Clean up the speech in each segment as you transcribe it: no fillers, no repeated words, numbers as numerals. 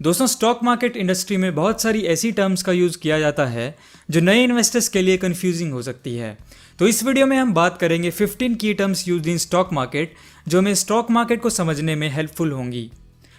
दोस्तों, stock market industry में बहुत सारी ऐसी टर्म्स का यूज़ किया जाता है जो नए इन्वेस्टर्स के लिए कंफ्यूजिंग हो सकती है। तो इस वीडियो में हम बात करेंगे 15 की terms used in stock market जो हमें स्टॉक मार्केट को समझने में हेल्पफुल होंगी।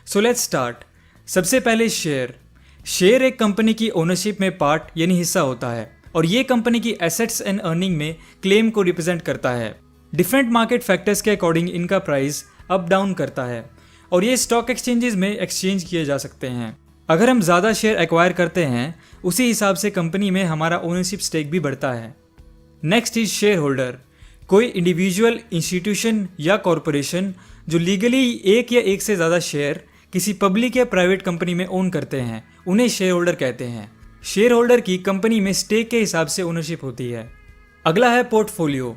So let's start. सबसे पहले शेयर एक कंपनी की ओनरशिप में पार्ट यानी हिस्सा होता है और ये कंपनी की एसेट्स एंड अर्निंग में क्लेम को रिप्रेजेंट करता है। डिफरेंट मार्केट फैक्टर्स के अकॉर्डिंग इनका प्राइस अप डाउन करता है और ये स्टॉक एक्सचेंजेस में एक्सचेंज किए जा सकते हैं। अगर हम ज़्यादा शेयर एक्वायर करते हैं उसी हिसाब से कंपनी में हमारा ओनरशिप स्टेक भी बढ़ता है। Next is share holder. कोई इंडिविजुअल, इंस्टीट्यूशन या कॉरपोरेशन जो लीगली एक या एक से ज़्यादा शेयर किसी पब्लिक या प्राइवेट कंपनी में ओन करते हैं उन्हें शेयर होल्डर कहते हैं। शेयर होल्डर की कंपनी में स्टेक के हिसाब से ओनरशिप होती है। अगला है पोर्टफोलियो।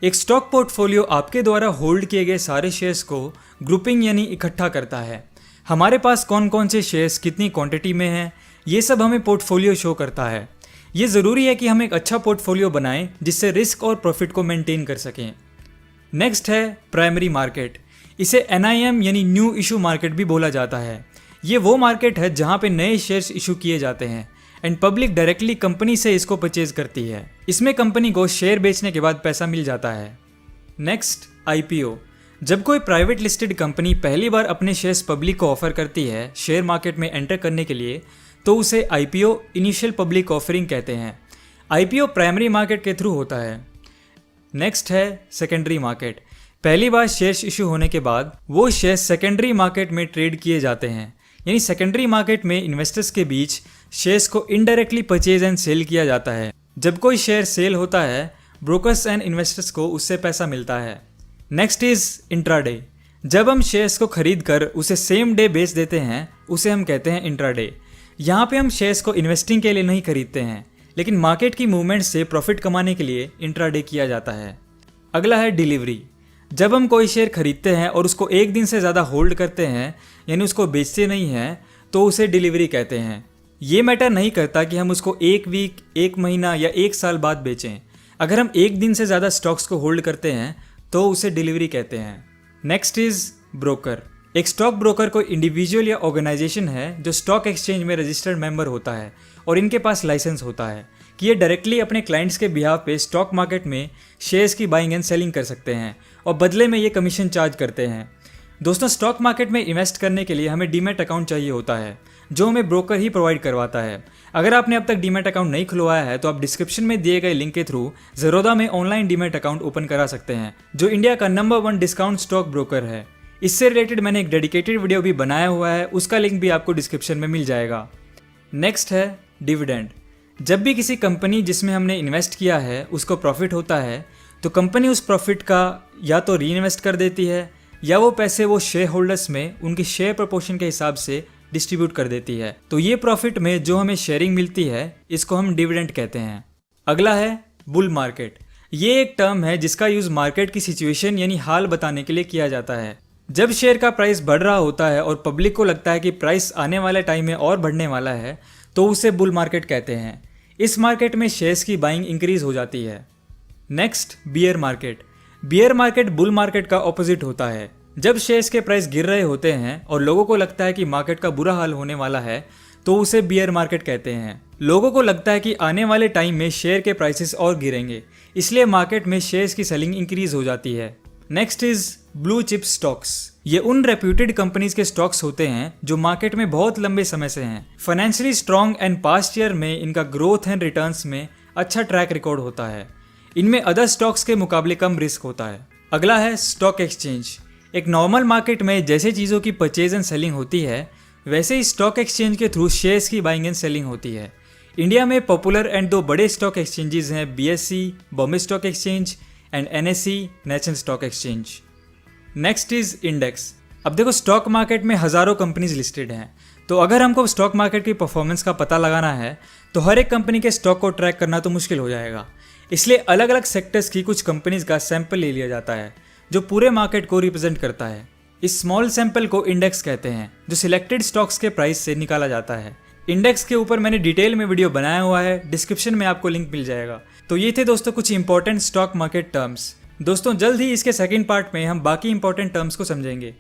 एक स्टॉक पोर्टफोलियो आपके द्वारा होल्ड किए गए सारे शेयर्स को ग्रुपिंग यानी इकट्ठा करता है। हमारे पास कौन कौन से शेयर्स कितनी क्वांटिटी में हैं ये सब हमें पोर्टफोलियो शो करता है। ये ज़रूरी है कि हम एक अच्छा पोर्टफोलियो बनाएं जिससे रिस्क और प्रॉफिट को मेंटेन कर सकें। नेक्स्ट है प्राइमरी मार्केट। इसे NIM यानी न्यू इशू मार्केट भी बोला जाता है। ये वो मार्केट है जहाँ पे नए शेयर्स इशू किए जाते हैं एंड पब्लिक डायरेक्टली कंपनी से इसको परचेज करती है। इसमें कंपनी को शेयर बेचने के बाद पैसा मिल जाता है। Next IPO। जब कोई प्राइवेट लिस्टेड कंपनी पहली बार अपने शेयर्स पब्लिक को ऑफर करती है शेयर मार्केट में एंटर करने के लिए तो उसे IPO इनिशियल पब्लिक ऑफरिंग कहते हैं। IPO प्राइमरी मार्केट के थ्रू होता है। नेक्स्ट है सेकेंडरी मार्केट। पहली बार शेयर्स इशू होने के बाद वो शेयर्स सेकेंडरी मार्केट में ट्रेड किए जाते हैं। यानी सेकेंडरी मार्केट में इन्वेस्टर्स के बीच शेयर्स को इनडायरेक्टली परचेज एंड सेल किया जाता है। जब कोई शेयर सेल होता है ब्रोकर्स एंड इन्वेस्टर्स को उससे पैसा मिलता है। Next is intraday. जब हम शेयर्स को खरीद कर उसे सेम डे बेच देते हैं उसे हम कहते हैं इंट्राडे। यहाँ पे हम शेयर्स को इन्वेस्टिंग के लिए नहीं खरीदते हैं लेकिन मार्केट की मूवमेंट से प्रॉफिट कमाने के लिए इंट्राडे किया जाता है। अगला है डिलीवरी। जब हम कोई शेयर खरीदते हैं और उसको एक दिन से ज़्यादा होल्ड करते हैं यानी उसको बेचते नहीं हैं तो उसे डिलीवरी कहते हैं। ये मैटर नहीं करता कि हम उसको एक वीक, एक महीना या एक साल बाद बेचें। अगर हम एक दिन से ज़्यादा स्टॉक्स को होल्ड करते हैं तो उसे डिलीवरी कहते हैं। Next is broker. एक स्टॉक ब्रोकर कोई इंडिविजुअल या ऑर्गेनाइजेशन है जो स्टॉक एक्सचेंज में रजिस्टर्ड मेंबर होता है और इनके पास लाइसेंस होता है कि ये डायरेक्टली अपने क्लाइंट्स के बिहाफ पे स्टॉक मार्केट में शेयर्स की बाइंग एंड सेलिंग कर सकते हैं और बदले में ये कमीशन चार्ज करते हैं। दोस्तों, स्टॉक मार्केट में इन्वेस्ट करने के लिए हमें डीमैट अकाउंट चाहिए होता है जो हमें ब्रोकर ही प्रोवाइड करवाता है। अगर आपने अब तक डीमैट अकाउंट नहीं खुलवाया है तो आप डिस्क्रिप्शन में दिए गए लिंक के थ्रू ज़ेरोधा में ऑनलाइन डीमैट अकाउंट ओपन करा सकते हैं जो इंडिया का नंबर 1 डिस्काउंट स्टॉक ब्रोकर है। इससे रिलेटेड मैंने एक डेडिकेटेड वीडियो भी बनाया हुआ है, उसका लिंक भी आपको डिस्क्रिप्शन में मिल जाएगा। नेक्स्ट है डिविडेंड। जब भी किसी कंपनी जिसमें हमने इन्वेस्ट किया है उसको प्रॉफिट होता है तो कंपनी उस प्रॉफिट का या तो री इन्वेस्ट कर देती है या वो पैसे वो शेयर होल्डर्स में उनके शेयर प्रपोर्शन के हिसाब से डिस्ट्रीब्यूट कर देती है। तो ये प्रॉफिट में जो हमें शेयरिंग मिलती है इसको हम डिविडेंड कहते हैं। अगला है बुल मार्केट। ये एक टर्म है जिसका यूज़ मार्केट की सिचुएशन यानी हाल बताने के लिए किया जाता है। जब शेयर का प्राइस बढ़ रहा होता है और पब्लिक को लगता है कि प्राइस आने वाले टाइम में और बढ़ने वाला है तो उसे बुल मार्केट कहते हैं। इस मार्केट में शेयर्स की बाइंग इंक्रीज हो जाती है। Next beer market. Beer market bull market का ऑपोजिट होता है। जब शेयर्स के प्राइस गिर रहे होते हैं और लोगों को लगता है कि मार्केट का बुरा हाल होने वाला है तो उसे बियर मार्केट कहते हैं। लोगों को लगता है कि आने वाले टाइम में शेयर के प्राइसेस और गिरेंगे, इसलिए मार्केट में शेयर्स की सेलिंग इंक्रीज हो जाती है। Next is blue chip stocks. ये उन रेप्यूटेड कंपनीज के स्टॉक्स होते हैं जो मार्केट में बहुत लंबे समय से हैं। Financially strong and past year में इनका ग्रोथ एंड रिटर्न्स में अच्छा ट्रैक रिकॉर्ड होता है। इनमें अदर स्टॉक्स के मुकाबले कम रिस्क होता है। अगला है स्टॉक एक्सचेंज। एक नॉर्मल मार्केट में जैसे चीज़ों की परचेज एंड सेलिंग होती है वैसे ही स्टॉक एक्सचेंज के थ्रू शेयर्स की बाइंग एंड सेलिंग होती है। इंडिया में पॉपुलर एंड 2 बड़े स्टॉक एक्सचेंजेस हैं, BSE Bombay stock exchange and NSE national stock exchange. Next is index. अब देखो, स्टॉक मार्केट में हज़ारों कंपनीज लिस्टेड हैं तो अगर हमको स्टॉक मार्केट की परफॉर्मेंस का पता लगाना है तो हर एक कंपनी के स्टॉक को ट्रैक करना तो मुश्किल हो जाएगा। इसलिए अलग अलग सेक्टर्स की कुछ कंपनीज का सैंपल ले लिया जाता है जो पूरे मार्केट को रिप्रेजेंट करता है। इस स्मॉल सैंपल को इंडेक्स कहते हैं जो सिलेक्टेड स्टॉक्स के प्राइस से निकाला जाता है। इंडेक्स के ऊपर मैंने डिटेल में वीडियो बनाया हुआ है, डिस्क्रिप्शन में आपको लिंक मिल जाएगा। तो ये थे दोस्तों कुछ इंपॉर्टेंट स्टॉक मार्केट टर्म्स। दोस्तों जल्द ही इसके सेकंड पार्ट में हम बाकी इंपॉर्टेंट टर्म्स को समझेंगे।